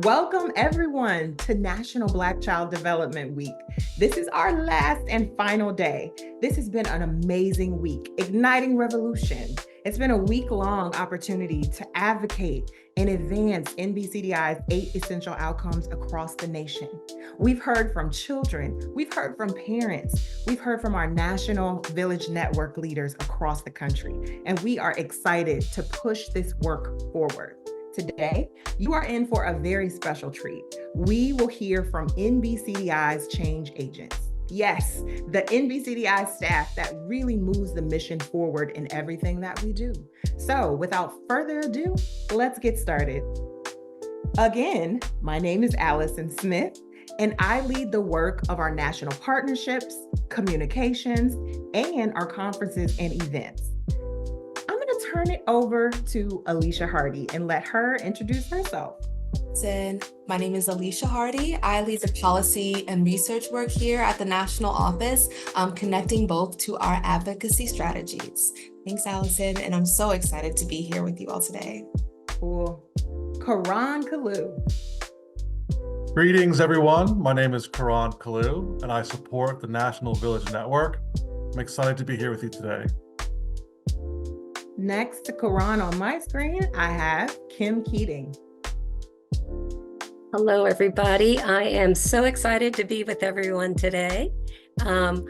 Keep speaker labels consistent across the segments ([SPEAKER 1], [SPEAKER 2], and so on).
[SPEAKER 1] Welcome everyone to National Black Child Development Week. This is our last and final day. This has been an amazing week, igniting revolution. It's been a week-long opportunity to advocate and advance NBCDI's 8 essential outcomes across the nation. We've heard from children, we've heard from parents, we've heard from our National Village Network leaders across the country, and we are excited to push this work forward. Today, you are in for a very special treat. We will hear from NBCDI's change agents. Yes, the NBCDI staff that really moves the mission forward in everything that we do. So without further ado, let's get started. Again, my name is Allison Smith, and I lead the work of our national partnerships, communications, and our conferences and events. Turn it over to Alicia Hardy and let her introduce herself.
[SPEAKER 2] My name is Alicia Hardy. I lead the policy and research work here at the national office, connecting both to our advocacy strategies. Thanks, Allison, and I'm so excited to be here with you all today.
[SPEAKER 1] Cool. Karan Kalu.
[SPEAKER 3] Greetings, everyone. My name is Karan Kalu, and I support the National Village Network. I'm excited to be here with you today.
[SPEAKER 1] Next to Karan on my screen, I have Kim Keating.
[SPEAKER 4] Hello, everybody. I am so excited to be with everyone today. I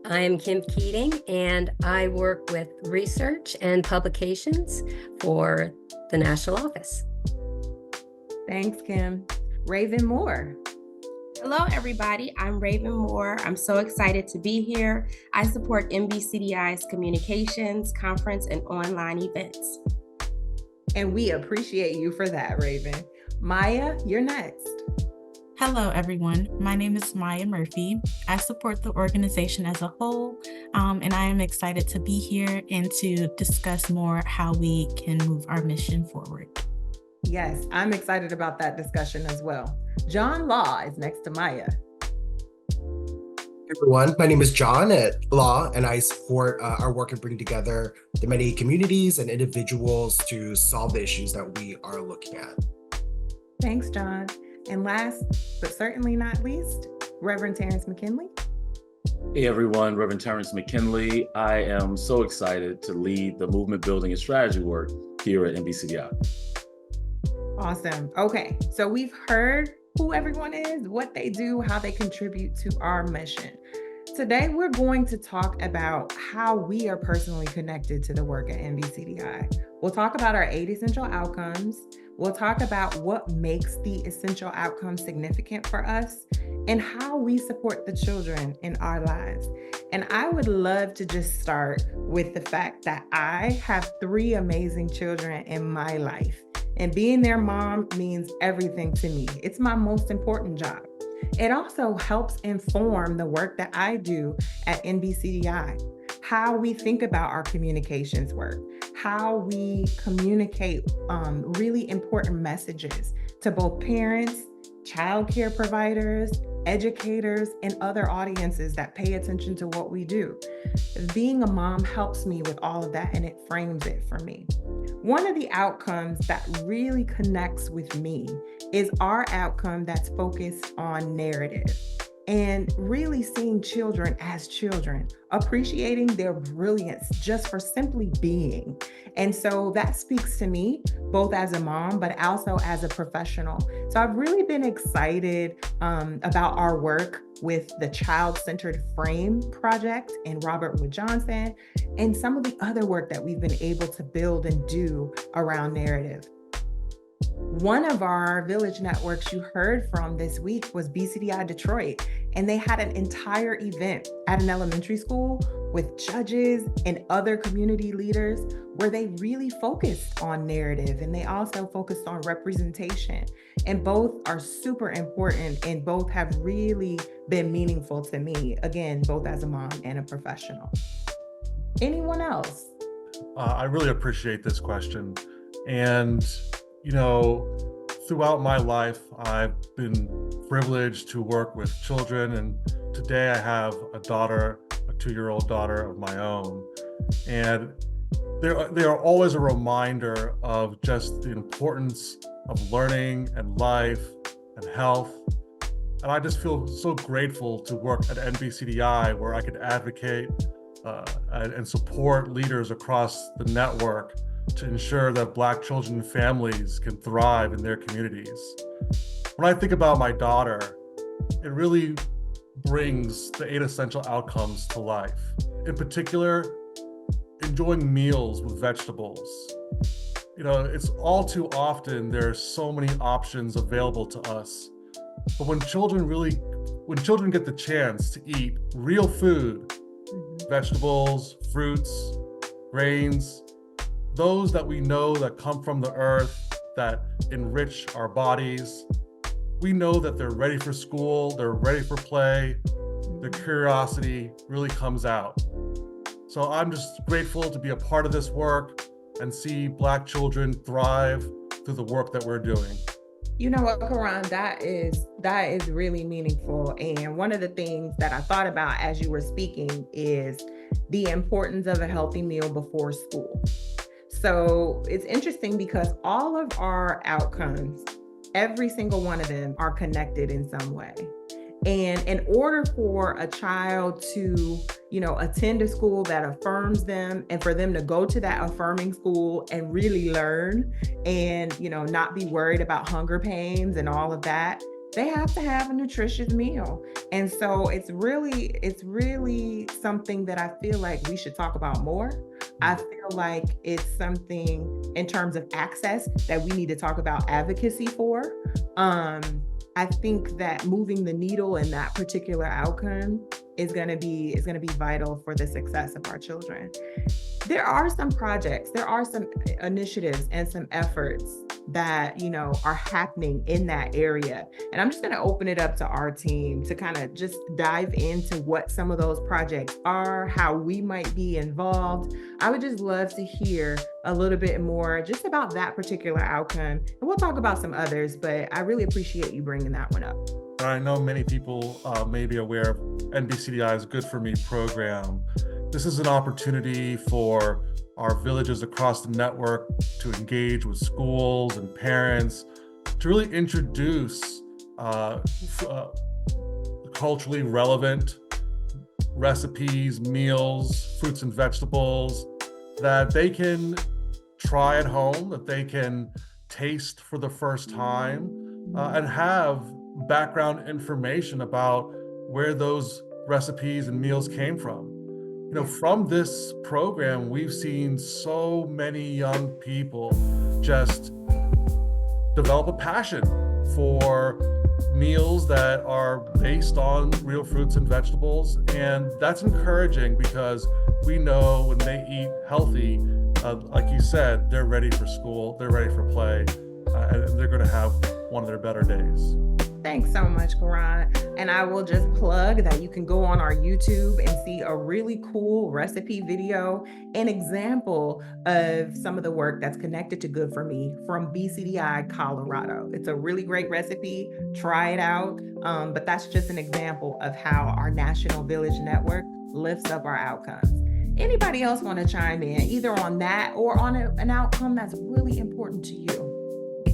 [SPEAKER 4] am Kim Keating, and I work with research and publications for the national office.
[SPEAKER 1] Thanks, Kim. Raven Moore.
[SPEAKER 5] Hello, everybody. I'm Raven Moore. I'm so excited to be here. I support NBCDI's communications, conference, and online events.
[SPEAKER 1] And we appreciate you for that, Raven. Maya, you're next.
[SPEAKER 6] Hello, everyone. My name is Maya Murphy. I support the organization as a whole, and I am excited to be here and to discuss more how we can move our mission forward.
[SPEAKER 1] Yes, I'm excited about that discussion as well. John Law is next to Maya.
[SPEAKER 7] Hey everyone, my name is John at Law, and I support our work in bringing together the many communities and individuals to solve the issues that we are looking at.
[SPEAKER 1] Thanks, John. And last, but certainly not least, Reverend Terrence McKinley.
[SPEAKER 8] Hey everyone, Reverend Terrence McKinley. I am so excited to lead the movement building and strategy work here at NBCDI.
[SPEAKER 1] Awesome. Okay, so we've heard who everyone is, what they do, how they contribute to our mission. Today, we're going to talk about how we are personally connected to the work at NBCDI. We'll talk about our 8 essential outcomes. We'll talk about what makes the essential outcomes significant for us and how we support the children in our lives. And I would love to just start with the fact that I have 3 amazing children in my life. And being their mom means everything to me. It's my most important job. It also helps inform the work that I do at NBCDI, how we think about our communications work, how we communicate really important messages to both parents, childcare providers, educators, and other audiences that pay attention to what we do. Being a mom helps me with all of that, and it frames it for me. One of the outcomes that really connects with me is our outcome that's focused on narrative and really seeing children as children, appreciating their brilliance just for simply being. And so that speaks to me both as a mom, but also as a professional. So I've really been excited about our work with the Child-Centered Frame Project and Robert Wood Johnson, and some of the other work that we've been able to build and do around narrative. One of our village networks you heard from this week was BCDI Detroit, and they had an entire event at an elementary school with judges and other community leaders where they really focused on narrative, and they also focused on representation. And both are super important, and both have really been meaningful to me, again, both as a mom and a professional. Anyone else?
[SPEAKER 3] I really appreciate this question. And you know, throughout my life, I've been privileged to work with children, and today I have a daughter, a 2-year-old daughter of my own. And they are always a reminder of just the importance of learning and life and health. And I just feel so grateful to work at NBCDI, where I could advocate and support leaders across the network to ensure that Black children and families can thrive in their communities. When I think about my daughter, it really brings the 8 essential outcomes to life. In particular, enjoying meals with vegetables. It's all too often there's so many options available to us. But when children get the chance to eat real food, vegetables, fruits, grains, those that we know that come from the earth, that enrich our bodies, we know that they're ready for school, they're ready for play, their curiosity really comes out. So I'm just grateful to be a part of this work and see Black children thrive through the work that we're doing.
[SPEAKER 1] You know what, Karan, that is really meaningful. And one of the things that I thought about as you were speaking is the importance of a healthy meal before school. So it's interesting because all of our outcomes, every single one of them, are connected in some way. And in order for a child to, attend a school that affirms them, and for them to go to that affirming school and really learn and, not be worried about hunger pains and all of that, they have to have a nutritious meal. And so it's really something that I feel like we should talk about more. I feel like it's something in terms of access that we need to talk about advocacy for. I think that moving the needle in that particular outcome is going to be vital for the success of our children. There are some projects, there are some initiatives and some efforts that, are happening in that area. And I'm just going to open it up to our team to kind of just dive into what some of those projects are, how we might be involved. I would just love to hear a little bit more just about that particular outcome. And we'll talk about some others, but I really appreciate you bringing that one up.
[SPEAKER 3] I know many people may be aware of NBCDI's Good For Me program. This is an opportunity for our villages across the network to engage with schools and parents, to really introduce culturally relevant recipes, meals, fruits and vegetables that they can try at home, that they can taste for the first time, and have background information about where those recipes and meals came from. From this program, we've seen so many young people just develop a passion for meals that are based on real fruits and vegetables. And that's encouraging because we know when they eat healthy, like you said, they're ready for school, they're ready for play, and they're going to have one of their better days.
[SPEAKER 1] Thanks so much, Karan. And I will just plug that you can go on our YouTube and see a really cool recipe video, an example of some of the work that's connected to Good For Me from BCDI, Colorado. It's a really great recipe. Try it out. But that's just an example of how our National Village Network lifts up our outcomes. Anybody else want to chime in, either on that or on an outcome that's really important to you?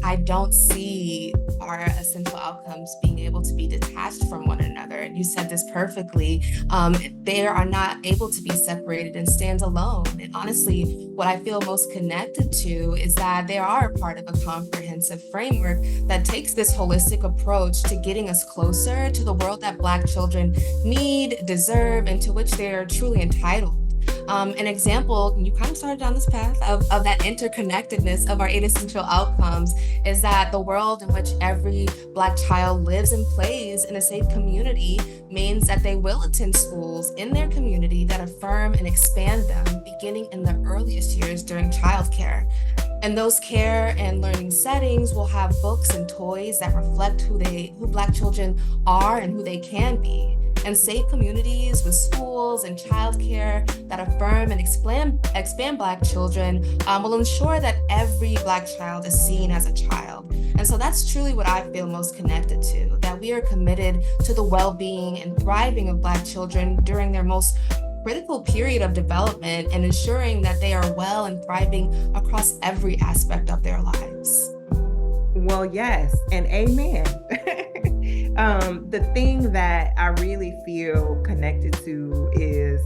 [SPEAKER 2] I don't see our essential outcomes being able to be detached from one another. And you said this perfectly. They are not able to be separated and stand alone. And honestly, what I feel most connected to is that they are a part of a comprehensive framework that takes this holistic approach to getting us closer to the world that Black children need, deserve, and to which they are truly entitled. An example, you kind of started down this path of that interconnectedness of our 8 essential outcomes, is that the world in which every Black child lives and plays in a safe community means that they will attend schools in their community that affirm and expand them, beginning in the earliest years during childcare. And those care and learning settings will have books and toys that reflect who Black children are and who they can be. And safe communities with schools and childcare that affirm and expand Black children will ensure that every Black child is seen as a child. And so that's truly what I feel most connected to, that we are committed to the well-being and thriving of Black children during their most critical period of development and ensuring that they are well and thriving across every aspect of their lives.
[SPEAKER 1] Well, yes, and amen. The thing that I really feel connected to is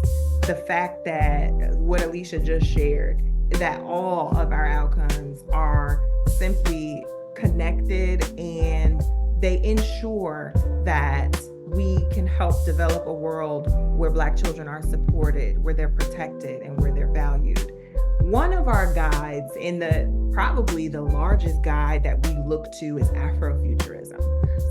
[SPEAKER 1] the fact that what Alicia just shared, that all of our outcomes are simply connected and they ensure that we can help develop a world where Black children are supported, where they're protected, and where they're valued. One of our guides, probably the largest guide that we look to, is Afrofuturism.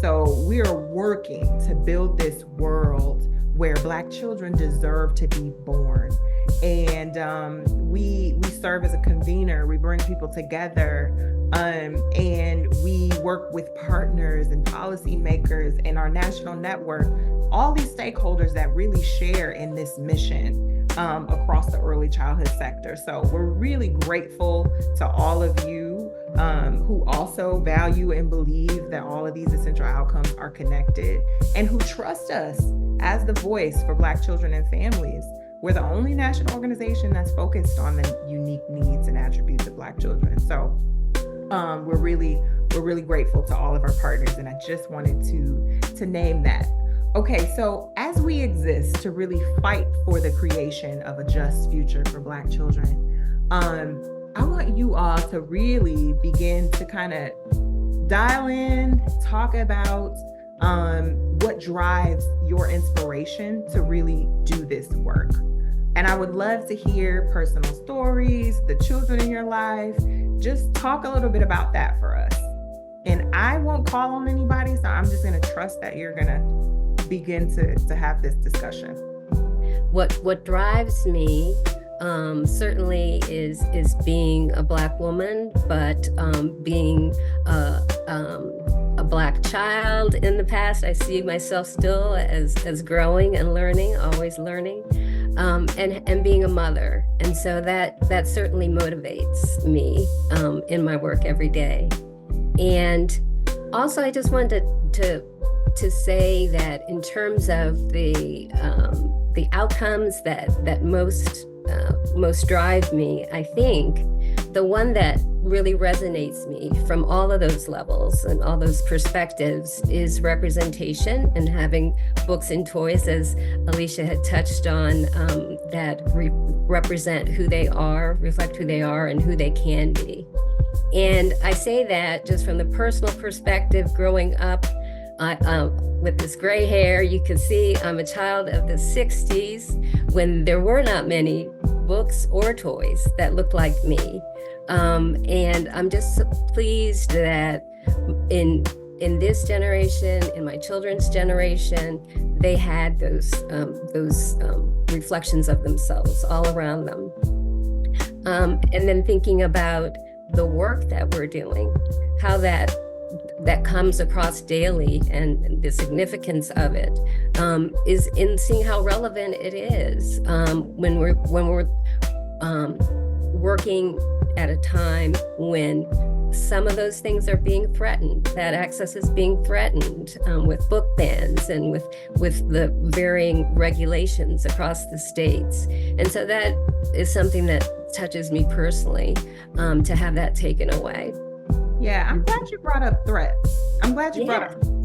[SPEAKER 1] So we are working to build this world where Black children deserve to be born. And we serve as a convener. We bring people together, and we work with partners and policymakers and our national network, all these stakeholders that really share in this mission across the early childhood sector. So we're really grateful to all of you who also value and believe that all of these essential outcomes are connected, and who trust us as the voice for Black children and families. We're the only national organization that's focused on the unique needs and attributes of Black children. So we're really grateful to all of our partners, and I just wanted to name that. Okay, so as we exist to really fight for the creation of a just future for Black children, I want you all to really begin to kind of dial in, talk about what drives your inspiration to really do this work. And I would love to hear personal stories, the children in your life. Just talk a little bit about that for us. And I won't call on anybody, so I'm just going to trust that you're going to begin to have this discussion.
[SPEAKER 4] What drives me certainly is being a Black woman, but being a Black child in the past. I see myself still as growing and learning, always learning, and being a mother. And so that certainly motivates me in my work every day. And also, I just wanted to say that in terms of the outcomes that most drive me, I think the one that really resonates me from all of those levels and all those perspectives is representation, and having books and toys, as Alicia had touched on, that represent who they are, reflect who they are, and who they can be. And I say that just from the personal perspective, growing up with this gray hair. You can see I'm a child of the 60s when there were not many books or toys that looked like me. And I'm just pleased that in this generation, in my children's generation, they had those reflections of themselves all around them. And then thinking about the work that we're doing, how that comes across daily, and the significance of it is in seeing how relevant it is when we're working at a time when some of those things are being threatened. That access is being threatened with book bans and with the varying regulations across the states. And so that is something that touches me personally, to have that taken away.
[SPEAKER 1] Yeah, I'm glad you brought up threats.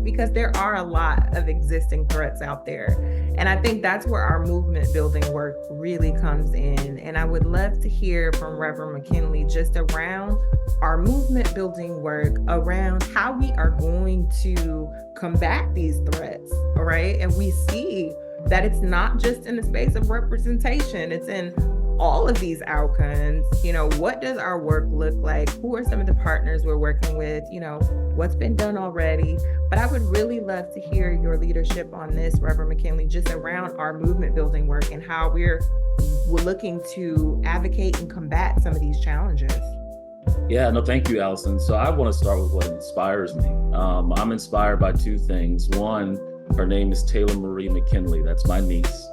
[SPEAKER 1] Because there are a lot of existing threats out there. And I think that's where our movement building work really comes in. And I would love to hear from Reverend McKinley just around our movement building work, around how we are going to combat these threats, all right? And we see that it's not just in the space of representation, it's in all of these outcomes. You know, what does our work look like? Who are some of the partners we're working with? You know, what's been done already? But I would really love to hear your leadership on this, Reverend McKinley, just around our movement building work and how we're looking to advocate and combat some of these challenges.
[SPEAKER 8] Yeah, no, thank you, Allison. So I want to start with what inspires me. I'm inspired by two things. One, her name is Taylor Marie McKinley. That's my niece.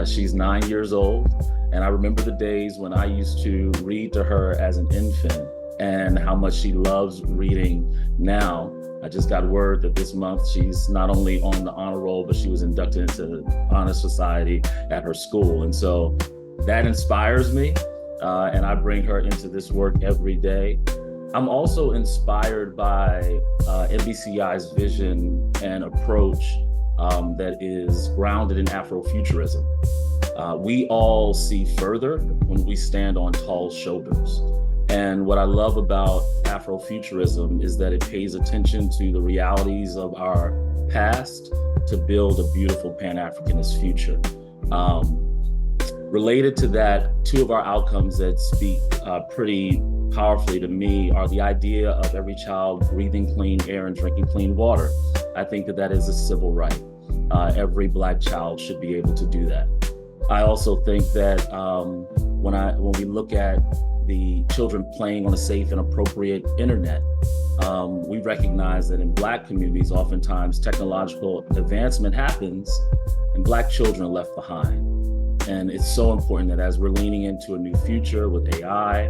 [SPEAKER 8] She's 9 years old. And I remember the days when I used to read to her as an infant and how much she loves reading now. I just got word that this month she's not only on the honor roll, but she was inducted into the Honor Society at her school. And so that inspires me. And I bring her into this work every day. I'm also inspired by NBCI's vision and approach that is grounded in Afrofuturism. We all see further when we stand on tall shoulders. And what I love about Afrofuturism is that it pays attention to the realities of our past to build a beautiful Pan-Africanist future. Related to that, two of our outcomes that speak pretty powerfully to me are the idea of every child breathing clean air and drinking clean water. I think that that is a civil right. Every Black child should be able to do that. I also think that when we look at the children playing on a safe and appropriate internet, we recognize that in Black communities, oftentimes technological advancement happens and Black children are left behind. And it's so important that as we're leaning into a new future with AI,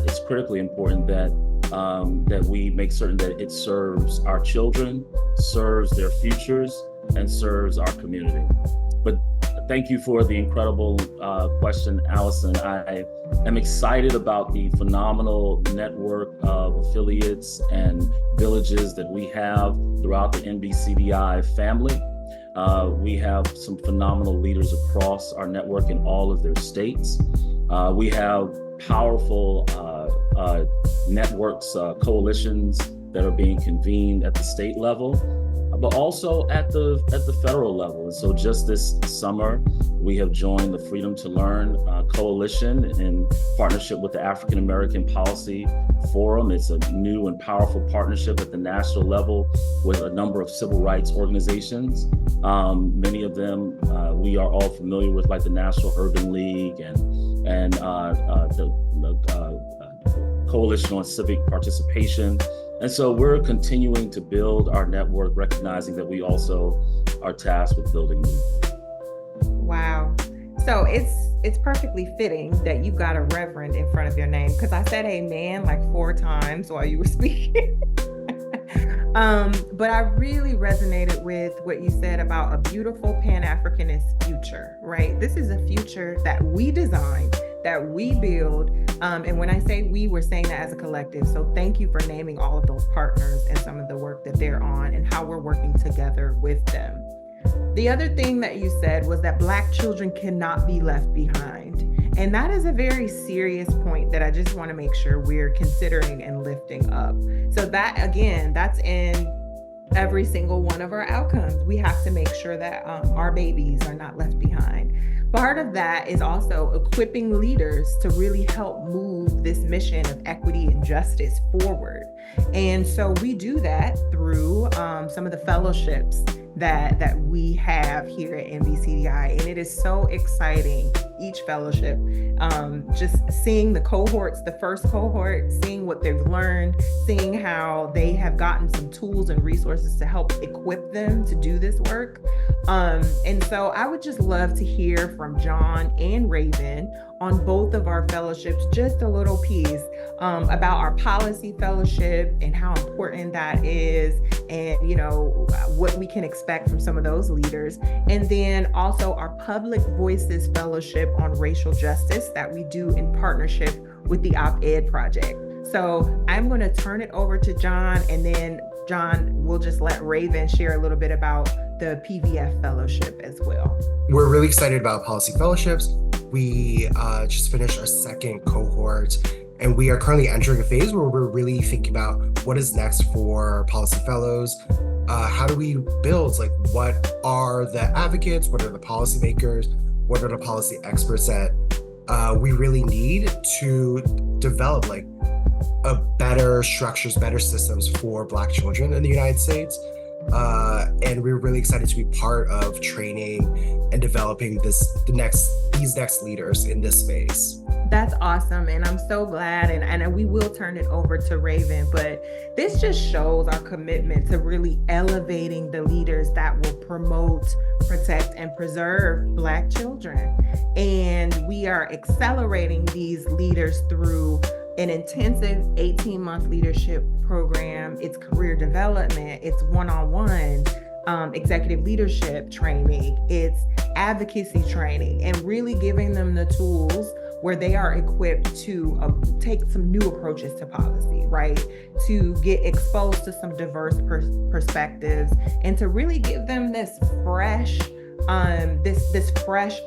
[SPEAKER 8] it's critically important that we make certain that it serves our children, serves their futures, and serves our community. But thank you for the incredible question, Allison. I am excited about the phenomenal network of affiliates and villages that we have throughout the NBCDI family. We have some phenomenal leaders across our network in all of their states. We have powerful networks, coalitions that are being convened at the state level, but also at the federal level. And so just this summer, we have joined the Freedom to Learn Coalition in partnership with the African American Policy Forum. It's a new and powerful partnership at the national level with a number of civil rights organizations. Many of them we are all familiar with, like the National Urban League and the Coalition on Civic Participation. And so we're continuing to build our network, recognizing that we also are tasked with building new.
[SPEAKER 1] Wow. So it's perfectly fitting that you've got a reverend in front of your name, because I said amen like 4 times while you were speaking. But I really resonated with what you said about a beautiful Pan-Africanist future, right? This is a future that we designed, that we build. And when I say we, we're saying that as a collective. So thank you for naming all of those partners and some of the work that they're on and how we're working together with them. The other thing that you said was that Black children cannot be left behind. And that is a very serious point that I just want to make sure we're considering and lifting up. So that, again, that's in every single one of our outcomes. We have to make sure that our babies are not left behind. Part of that is also equipping leaders to really help move this mission of equity and justice forward. And so we do that through some of the fellowships that we have here at NBCDI. And it is so exciting, each fellowship, just seeing the cohorts, the first cohort, seeing what they've learned, seeing how they have gotten some tools and resources to help equip them to do this work. And so I would just love to hear from John and Raven on both of our fellowships, just a little piece about our policy fellowship and how important that is, and what we can expect from some of those leaders. And then also our Public Voices Fellowship on Racial Justice that we do in partnership with the Op-Ed Project. So I'm going to turn it over to John, and then John, we'll just let Raven share a little bit about the PVF Fellowship as well.
[SPEAKER 7] We're really excited about policy fellowships. We just finished our second cohort, and we are currently entering a phase where we're really thinking about what is next for policy fellows. How do we build, what are the advocates, what are the policymakers, what are the policy experts that we really need to develop a better structures, better systems for Black children in the United States. And we're really excited to be part of training and developing these next leaders in this space.
[SPEAKER 1] That's awesome. And I'm so glad. And we will turn it over to Raven, but this just shows our commitment to really elevating the leaders that will promote, protect, and preserve Black children. And we are accelerating these leaders through an intensive 18-month leadership program. It's career development, it's one-on-one executive leadership training, it's advocacy training, and really giving them the tools where they are equipped to take some new approaches to policy, right? To get exposed to some diverse perspectives and to really give them this fresh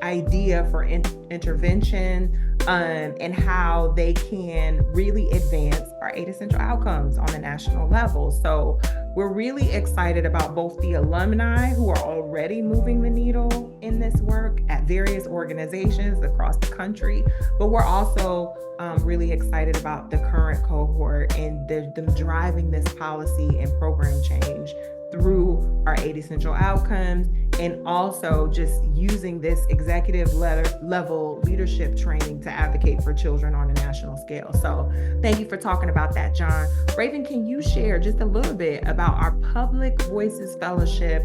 [SPEAKER 1] idea for intervention, and how they can really advance our 8 essential outcomes on a national level. So we're really excited about both the alumni who are already moving the needle in this work at various organizations across the country, but we're also really excited about the current cohort and them driving this policy and program change through our 8 essential outcomes, and also just using this executive level leadership training to advocate for children on a national scale. So thank you for talking about that, John. Raven, can you share just a little bit about our Public Voices Fellowship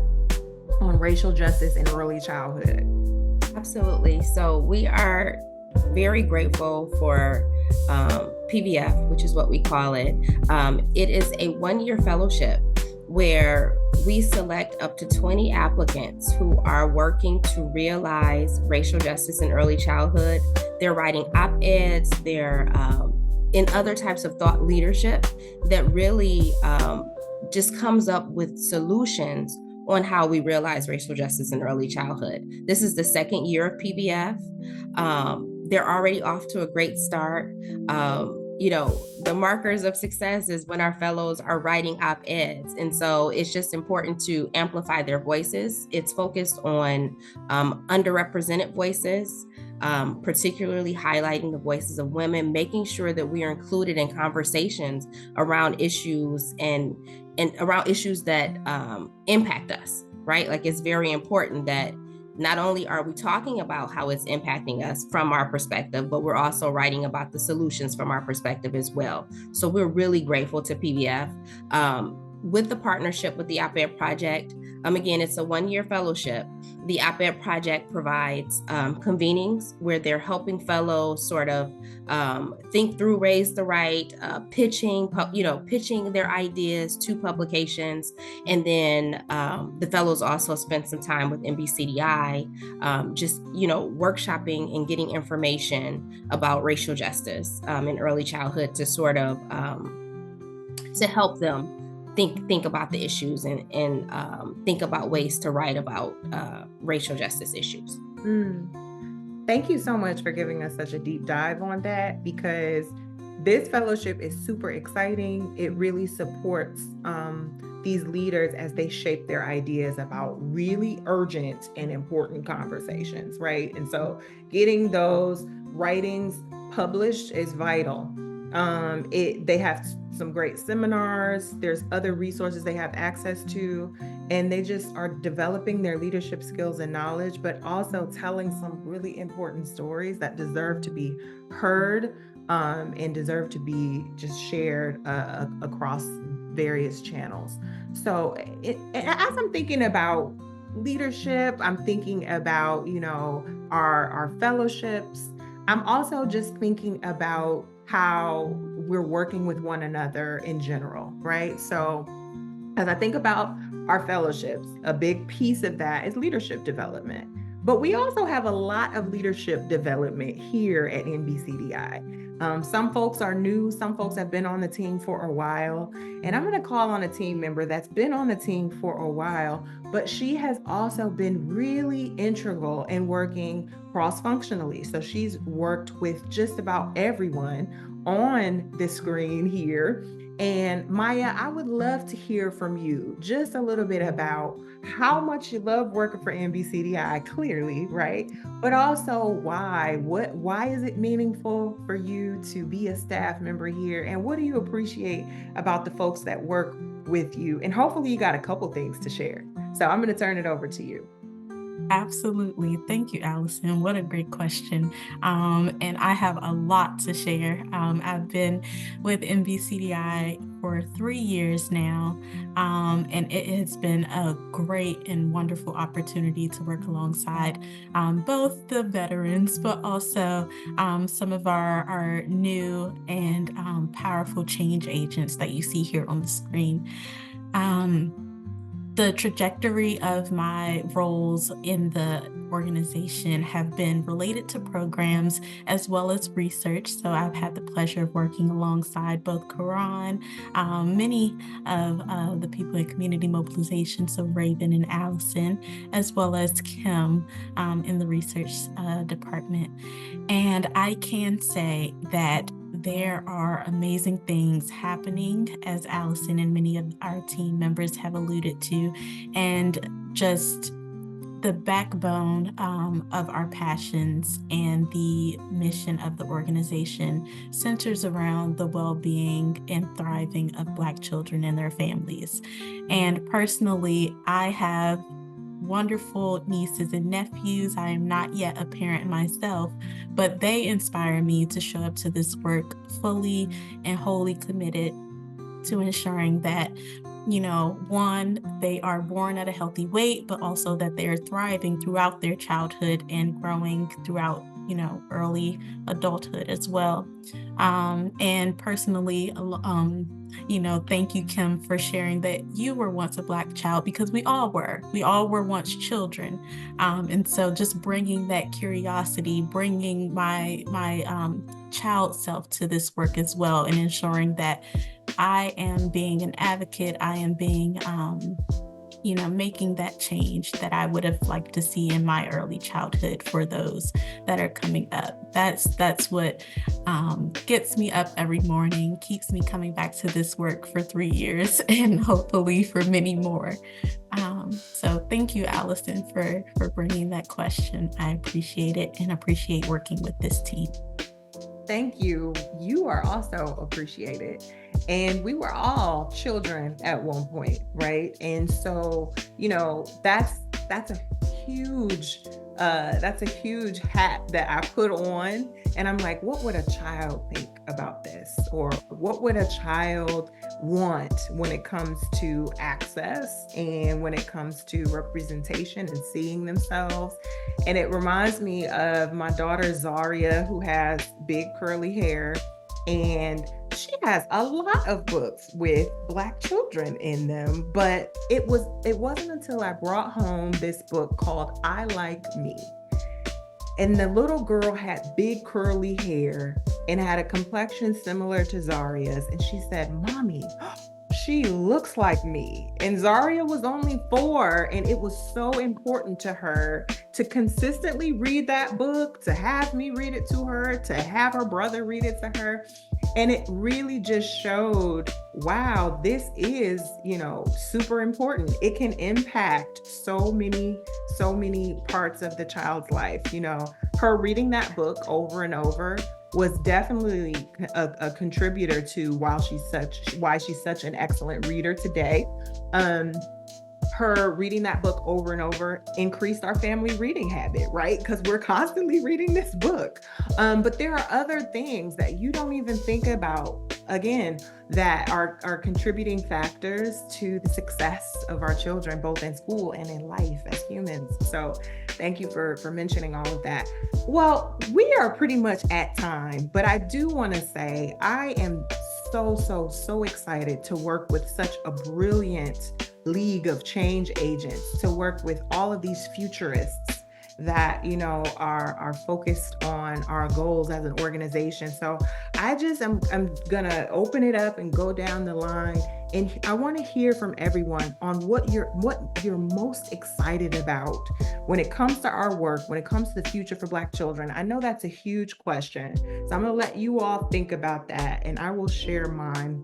[SPEAKER 1] on racial justice in early childhood?
[SPEAKER 5] Absolutely. So we are very grateful for PVF, which is what we call it. It is a one-year fellowship where we select up to 20 applicants who are working to realize racial justice in early childhood. They're writing op-eds, they're in other types of thought leadership that really just comes up with solutions on how we realize racial justice in early childhood. This is the second year of PVF. They're already off to a great start. The markers of success is when our fellows are writing op-eds. And so it's just important to amplify their voices. It's focused on underrepresented voices, particularly highlighting the voices of women, making sure that we are included in conversations around issues and around issues that impact us, right? Like, it's very important that not only are we talking about how it's impacting us from our perspective, but we're also writing about the solutions from our perspective as well. So we're really grateful to PVF. With the partnership with the Op-Ed Project, again, it's a one-year fellowship. The Op-Ed Project provides convenings where they're helping fellows sort of think through, raise the right, pitching their ideas to publications. And then the fellows also spend some time with NBCDI, just workshopping and getting information about racial justice in early childhood to sort of to help them think about the issues and think about ways to write about racial justice issues.
[SPEAKER 1] Thank you so much for giving us such a deep dive on that, because this fellowship is super exciting. It really supports these leaders as they shape their ideas about really urgent and important conversations, right? And so getting those writings published is vital. They have some great seminars. There's other resources they have access to, and they just are developing their leadership skills and knowledge, but also telling some really important stories that deserve to be heard and deserve to be just shared across various channels. So as I'm thinking about leadership, I'm thinking about, our fellowships. I'm also just thinking about how we're working with one another in general, right? So as I think about our fellowships, a big piece of that is leadership development. But we also have a lot of leadership development here at NBCDI. Some folks are new, some folks have been on the team for a while, and I'm gonna call on a team member that's been on the team for a while, but she has also been really integral in working cross-functionally. So she's worked with just about everyone on the screen here. And Maya, I would love to hear from you just a little bit about how much you love working for NBCDI, clearly, right? But also why is it meaningful for you to be a staff member here? And what do you appreciate about the folks that work with you? And hopefully you got a couple things to share. So I'm going to turn it over to you.
[SPEAKER 6] Absolutely. Thank you, Allison. What a great question. And I have a lot to share. I've been with NBCDI for 3 years now, and it has been a great and wonderful opportunity to work alongside both the veterans, but also some of our new and powerful change agents that you see here on the screen. The trajectory of my roles in the organization have been related to programs as well as research. So I've had the pleasure of working alongside both Karan, many of the people in community mobilization, so Raven and Allison, as well as Kim in the research department. And I can say that there are amazing things happening, as Allison and many of our team members have alluded to, and just the backbone of our passions and the mission of the organization centers around the well-being and thriving of Black children and their families. And personally, I have wonderful nieces and nephews. I am not yet a parent myself, but they inspire me to show up to this work fully and wholly committed to ensuring that, one, they are born at a healthy weight, but also that they are thriving throughout their childhood and growing throughout, early adulthood as well. And personally, thank you, Kim, for sharing that you were once a Black child, because we all were. We all were once children. And so just bringing that curiosity, bringing my child self to this work as well, and ensuring that I am being an advocate, I am being, making that change that I would have liked to see in my early childhood for those that are coming up. That's what gets me up every morning, keeps me coming back to this work for 3 years and hopefully for many more. So thank you, Allison, for bringing that question. I appreciate it and appreciate working with this team.
[SPEAKER 1] Thank you. You are also appreciated. And we were all children at one point, right? And so, that's a huge hat that I put on. And I'm like, what would a child think about this? Or what would a child want when it comes to access and when it comes to representation and seeing themselves? And it reminds me of my daughter, Zaria, who has big curly hair, and she has a lot of books with Black children in them, but it wasn't until I brought home this book called I Like Me. And the little girl had big curly hair and had a complexion similar to Zaria's. And she said, "Mommy, she looks like me." And Zaria was only 4, and it was so important to her to consistently read that book, to have me read it to her, to have her brother read it to her. And it really just showed, wow, this is, super important. It can impact so many parts of the child's life. Her reading that book over and over was definitely a contributor to why she's such an excellent reader today. Her reading that book over and over increased our family reading habit, right? Because we're constantly reading this book. But there are other things that you don't even think about, again, that are contributing factors to the success of our children, both in school and in life as humans. So thank you for mentioning all of that. Well, we are pretty much at time, but I do want to say I am so excited to work with such a brilliant league of change agents, to work with all of these futurists that are focused on our goals as an organization. So I'm gonna open it up and go down the line, and I want to hear from everyone on what you're most excited about when it comes to our work, when it comes to the future for Black children. I know that's a huge question, so I'm gonna let you all think about that, and I will share mine.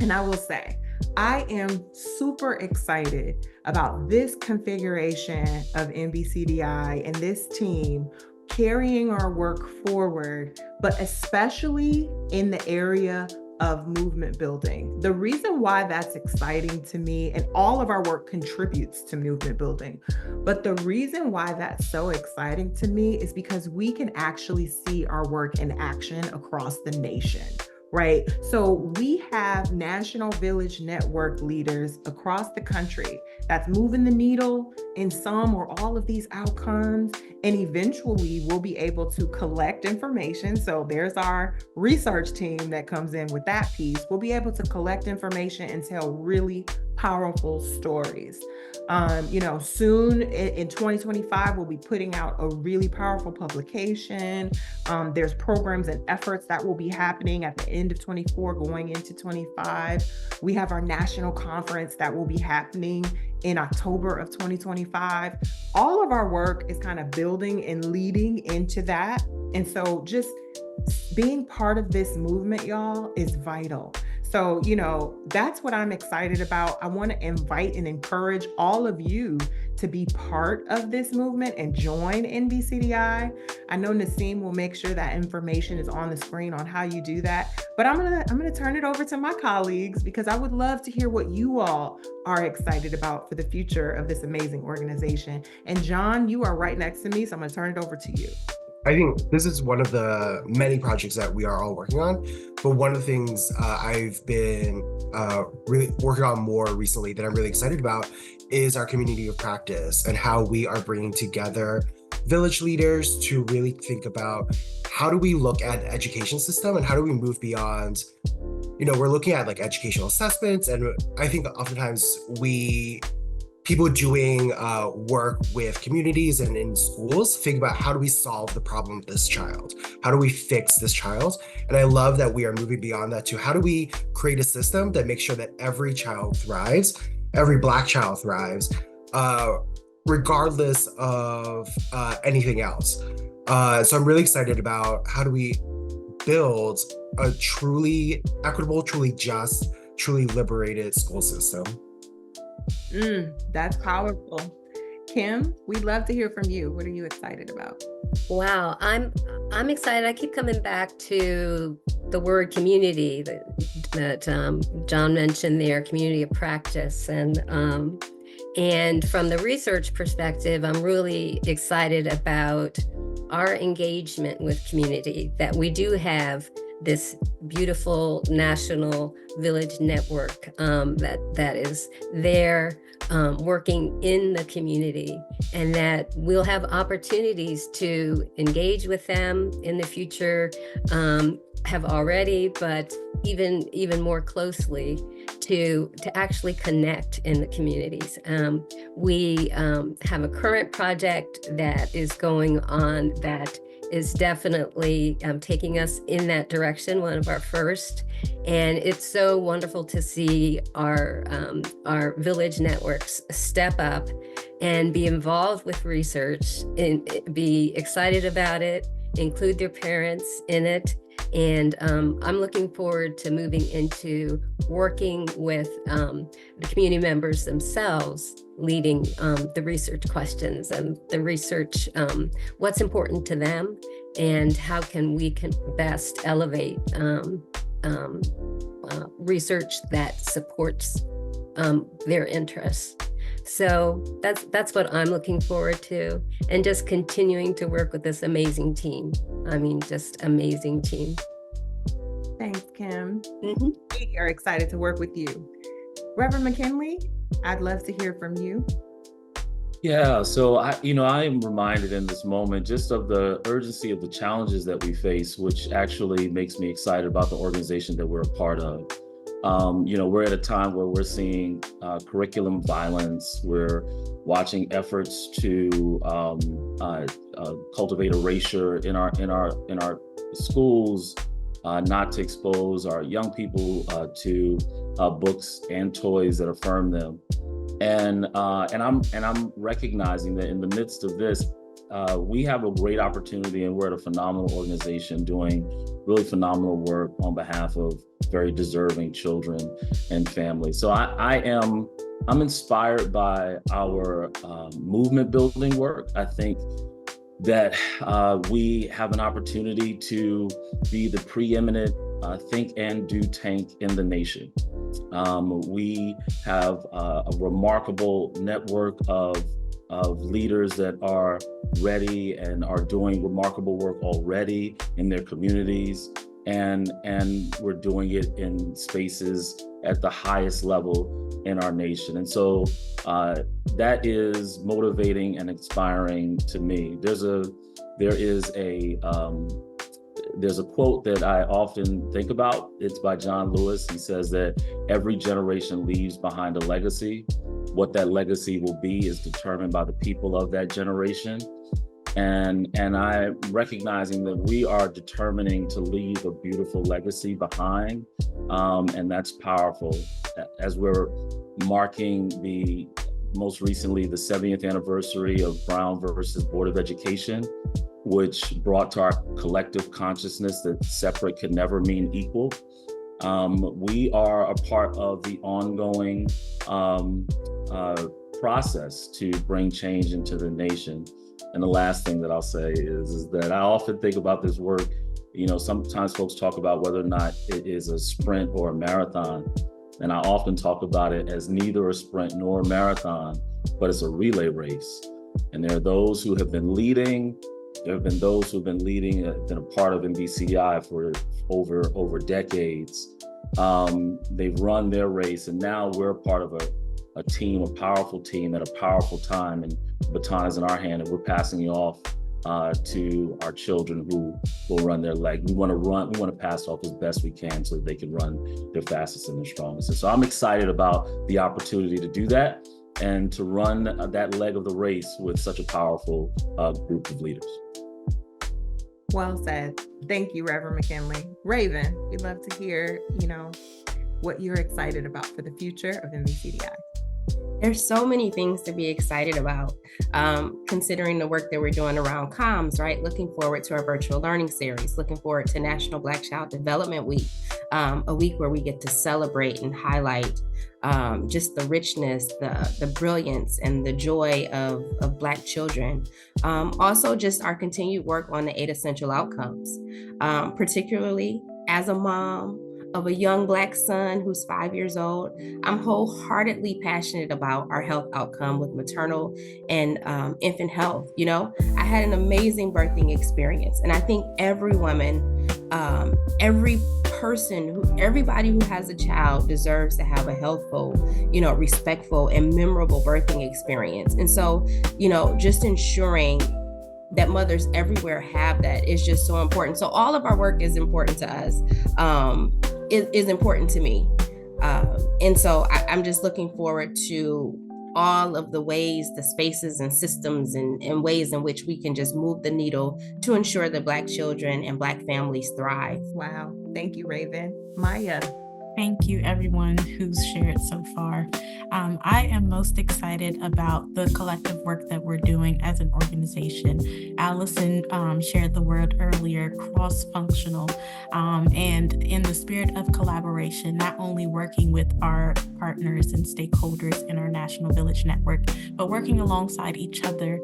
[SPEAKER 1] And I will say, I am super excited about this configuration of NBCDI and this team carrying our work forward, but especially in the area of movement building. The reason why that's exciting to me, and all of our work contributes to movement building, but the reason why that's so exciting to me is because we can actually see our work in action across the nation. Right? So we have National Village Network leaders across the country that's moving the needle in some or all of these outcomes. And eventually we'll be able to collect information. So there's our research team that comes in with that piece. We'll be able to collect information and tell really powerful stories. Soon in 2025, we'll be putting out a really powerful publication. There's programs and efforts that will be happening at the end of 24 going into 25. We have our national conference that will be happening in October of 2025. All of our work is kind of building and leading into that. And so just being part of this movement, y'all, is vital. So, that's what I'm excited about. I want to invite and encourage all of you to be part of this movement and join NBCDI. I know Naseem will make sure that information is on the screen on how you do that. But I'm gonna turn it over to my colleagues because I would love to hear what you all are excited about for the future of this amazing organization. And John, you are right next to me, so I'm gonna turn it over to you.
[SPEAKER 7] I think this is one of the many projects that we are all working on. But one of the things I've been really working on more recently that I'm really excited about is our community of practice and how we are bringing together village leaders to really think about how do we look at the education system and how do we move beyond, we're looking at like educational assessments. And I think oftentimes people doing work with communities and in schools think about how do we solve the problem of this child? How do we fix this child? And I love that we are moving beyond that to how do we create a system that makes sure that every child thrives, every Black child thrives, regardless of anything else. So I'm really excited about how do we build a truly equitable, truly just, truly liberated school system.
[SPEAKER 1] That's powerful. Kim, we'd love to hear from you. What are you excited about?
[SPEAKER 4] Wow, I'm excited. I keep coming back to the word community that John mentioned there, community of practice. And from the research perspective, I'm really excited about our engagement with community, that we do have this beautiful national village network that is there working in the community, and that we'll have opportunities to engage with them in the future, have already, but even more closely to actually connect in the communities. We have a current project that is going on that is definitely taking us in that direction, one of our first. And it's so wonderful to see our village networks step up and be involved with research and be excited about it, include their parents in it. And I'm looking forward to moving into working with the community members themselves, leading the research questions and the research, what's important to them and how we can best elevate research that supports their interests. So that's what I'm looking forward to, and just continuing to work with this amazing team. I mean, just amazing team.
[SPEAKER 1] Thanks, Kim. We are excited to work with you. Reverend McKinley, I'd love to hear from you.
[SPEAKER 8] Yeah, so I am reminded in this moment just of the urgency of the challenges that we face, which actually makes me excited about the organization that we're a part of. We're at a time where we're seeing curriculum violence. We're watching efforts to cultivate erasure in our schools, not to expose our young people to books and toys that affirm them. And I'm recognizing that in the midst of this, we have a great opportunity, and we're at a phenomenal organization doing really phenomenal work on behalf of very deserving children and families. So I'm inspired by our movement building work. I think that we have an opportunity to be the preeminent think and do tank in the nation. We have a remarkable network of leaders that are ready and are doing remarkable work already in their communities, and we're doing it in spaces at the highest level in our nation. And so that is motivating and inspiring to me. There is there's a quote that I often think about. It's by John Lewis. He says that every generation leaves behind a legacy. What that legacy will be is determined by the people of that generation. And I'm recognizing that we are determining to leave a beautiful legacy behind. And that's powerful. As we're marking most recently, the 70th anniversary of Brown versus Board of Education, which brought to our collective consciousness that separate can never mean equal. We are a part of the ongoing process to bring change into the nation. And the last thing that I'll say is that I often think about this work. Sometimes folks talk about whether or not it is a sprint or a marathon. And I often talk about it as neither a sprint nor a marathon, but it's a relay race. And there are those who have been leading. There have been those who've been leading, been a part of NBCDI for over decades. They've run their race, and now we're a part of a team, a powerful team at a powerful time, and the baton is in our hand, and we're passing it off to our children who will run their leg. We want to pass off as best we can so that they can run their fastest and their strongest. And so I'm excited about the opportunity to do that and to run that leg of the race with such a powerful group of leaders.
[SPEAKER 1] Well said. Thank you, Reverend McKinley. Raven, we'd love to hear, what you're excited about for the future of NBCDI.
[SPEAKER 5] There's so many things to be excited about, considering the work that we're doing around comms, right? Looking forward to our virtual learning series, looking forward to National Black Child Development Week, a week where we get to celebrate and highlight just the richness, the brilliance, and the joy of Black children. Also, just our continued work on the 8 essential outcomes, particularly as a mom of a young Black son who's 5 years old. I'm wholeheartedly passionate about our health outcome with maternal and infant health. I had an amazing birthing experience, and I think every woman, every person, everybody who has a child deserves to have a healthful, respectful and memorable birthing experience. And so, just ensuring that mothers everywhere have that is just so important. So all of our work is important to us, is important to me. And so I'm just looking forward to all of the ways, the spaces and systems and ways in which we can just move the needle to ensure that Black children and Black families thrive.
[SPEAKER 1] Wow. Thank you, Raven. Maya.
[SPEAKER 6] Thank you, everyone who's shared so far. I am most excited about the collective work that we're doing as an organization. Allison shared the word earlier, cross-functional, and in the spirit of collaboration, not only working with our partners and stakeholders in our National Village Network, but working alongside each other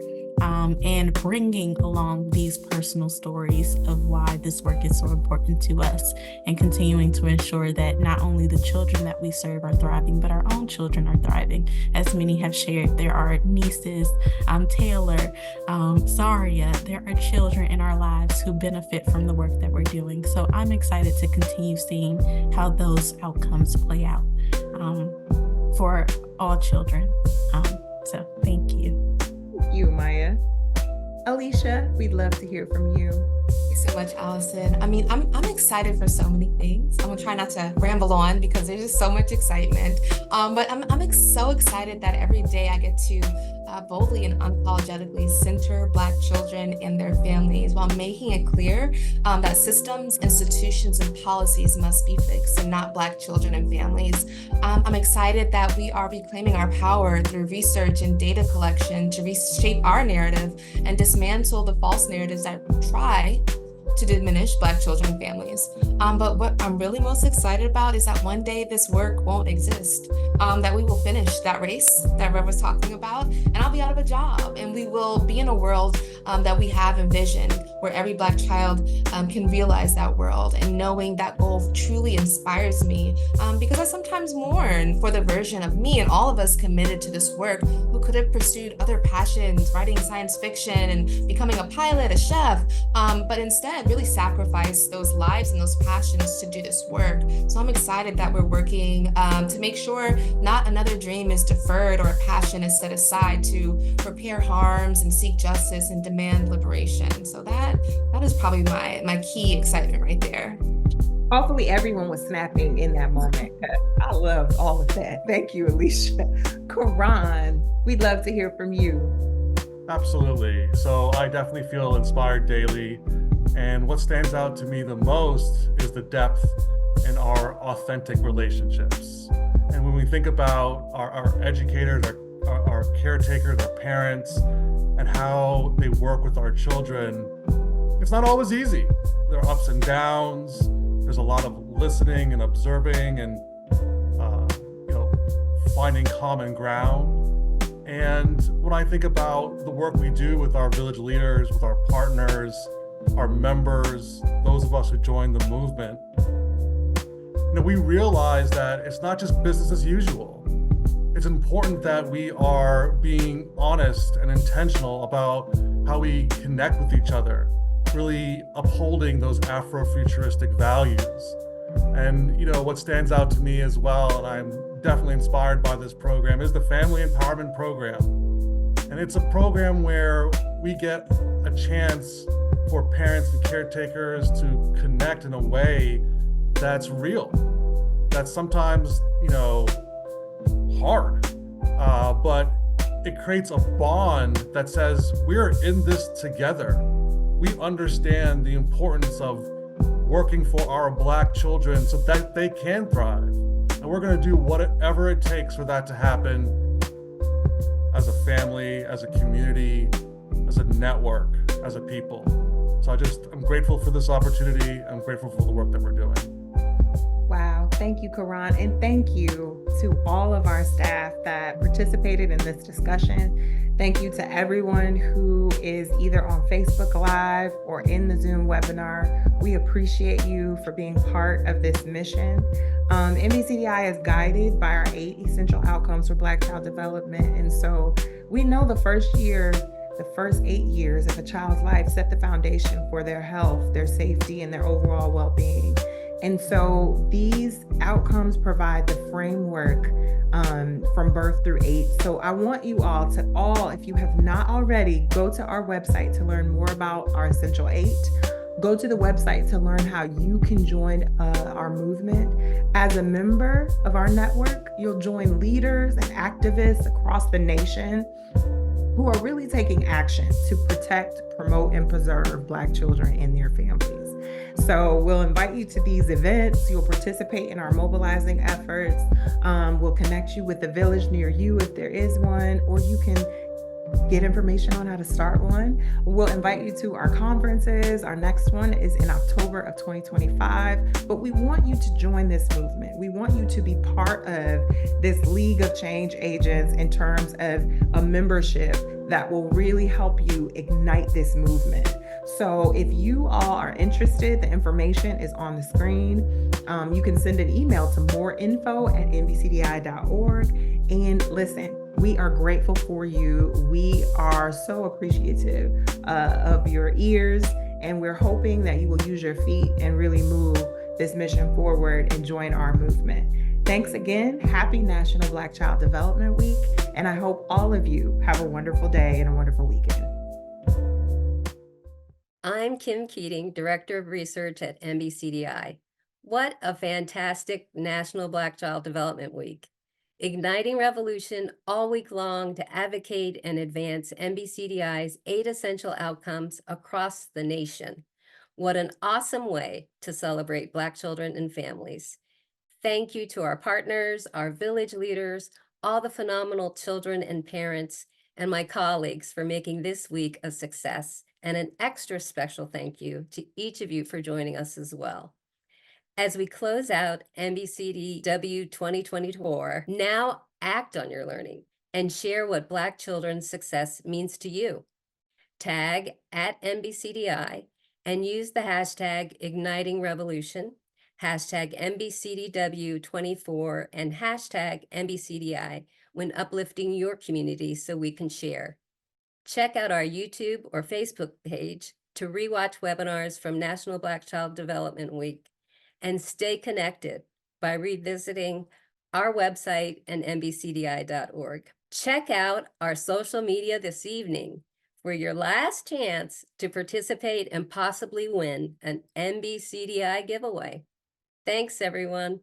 [SPEAKER 6] and bringing along these personal stories of why this work is so important to us, and continuing to ensure that not only the children that we serve are thriving, but our own children are thriving. As many have shared, there are nieces, Taylor, Zaria, there are children in our lives who benefit from the work that we're doing. So I'm excited to continue seeing how those outcomes play out for all children. So thank you.
[SPEAKER 1] Thank you, Maya. Alicia, we'd love to hear from you.
[SPEAKER 2] Thank you so much, Allison. I'm excited for so many things. I'm gonna try not to ramble on because there's just so much excitement. But I'm so excited that every day I get to boldly and unapologetically center Black children and their families while making it clear that systems, institutions, and policies must be fixed and not Black children and families. I'm excited that we are reclaiming our power through research and data collection to reshape our narrative and dismantle the false narratives that try to diminish Black children and families. But what I'm really most excited about is that one day this work won't exist, that we will finish that race that Rev was talking about, and I'll be out of a job, and we will be in a world that we have envisioned, where every Black child can realize that world. And knowing that goal truly inspires me, because I sometimes mourn for the version of me and all of us committed to this work who could have pursued other passions, writing science fiction and becoming a pilot, a chef, but instead really sacrifice those lives and those passions to do this work. So I'm excited that we're working to make sure not another dream is deferred or a passion is set aside to repair harms and seek justice and demand liberation. So that that is probably my key excitement right there.
[SPEAKER 1] Hopefully everyone was snapping in that moment. I loved all of that. Thank you, Alicia. Karan, we'd love to hear from you.
[SPEAKER 3] Absolutely. So I definitely feel inspired daily. And what stands out to me the most is the depth in our authentic relationships. And when we think about our educators, our caretakers, our parents, and how they work with our children, it's not always easy. There are ups and downs. There's a lot of listening and observing and finding common ground. And when I think about the work we do with our village leaders, with our partners, our members, those of us who join the movement, we realize that it's not just business as usual. It's important that we are being honest and intentional about how we connect with each other, really upholding those Afrofuturistic values. And what stands out to me as well, and I'm definitely inspired by this program, is the Family Empowerment Program. And it's a program where we get a chance for parents and caretakers to connect in a way that's real, that's sometimes, hard, but it creates a bond that says we're in this together. We understand the importance of working for our Black children so that they can thrive. And we're going to do whatever it takes for that to happen as a family, as a community, as a network, as a people. So I'm grateful for this opportunity. I'm grateful for the work that we're doing.
[SPEAKER 1] Wow. Thank you, Karan. And thank you to all of our staff that participated in this discussion. Thank you to everyone who is either on Facebook Live or in the Zoom webinar. We appreciate you for being part of this mission. NBCDI is guided by our 8 essential outcomes for Black child development. And so we know the first 8 years of a child's life set the foundation for their health, their safety, and their overall well-being. And so these outcomes provide the framework from birth through 8. So I want you all, if you have not already, go to our website to learn more about our Essential 8. Go to the website to learn how you can join our movement. As a member of our network, you'll join leaders and activists across the nation who are really taking action to protect, promote, and preserve Black children and their families. So we'll invite you to these events. You'll participate in our mobilizing efforts. We'll connect you with the village near you if there is one, or you can get information on how to start one. We'll invite you to our conferences. Our next one is in October of 2025, but we want you to join this movement. We want you to be part of this League of Change Agents in terms of a membership that will really help you ignite this movement. So if you all are interested, the information is on the screen. You can send an email to moreinfo@nbcdi.org. And listen, we are grateful for you. We are so appreciative of your ears, and we're hoping that you will use your feet and really move this mission forward and join our movement. Thanks again. Happy National Black Child Development Week. And I hope all of you have a wonderful day and a wonderful weekend.
[SPEAKER 4] I'm Kim Keating, Director of Research at NBCDI. What a fantastic National Black Child Development Week. Igniting revolution all week long to advocate and advance NBCDI's 8 essential outcomes across the nation. What an awesome way to celebrate Black children and families. Thank you to our partners, our village leaders, all the phenomenal children and parents, and my colleagues for making this week a success. And an extra special thank you to each of you for joining us as well. As we close out NBCDW 2024, now act on your learning and share what Black children's success means to you. Tag @NBCDI and use the hashtag Igniting Revolution, hashtag NBCDW24, and hashtag NBCDI when uplifting your community so we can share. Check out our YouTube or Facebook page to rewatch webinars from National Black Child Development Week, and stay connected by revisiting our website and nbcdi.org. Check out our social media this evening for your last chance to participate and possibly win an NBCDI giveaway. Thanks, everyone.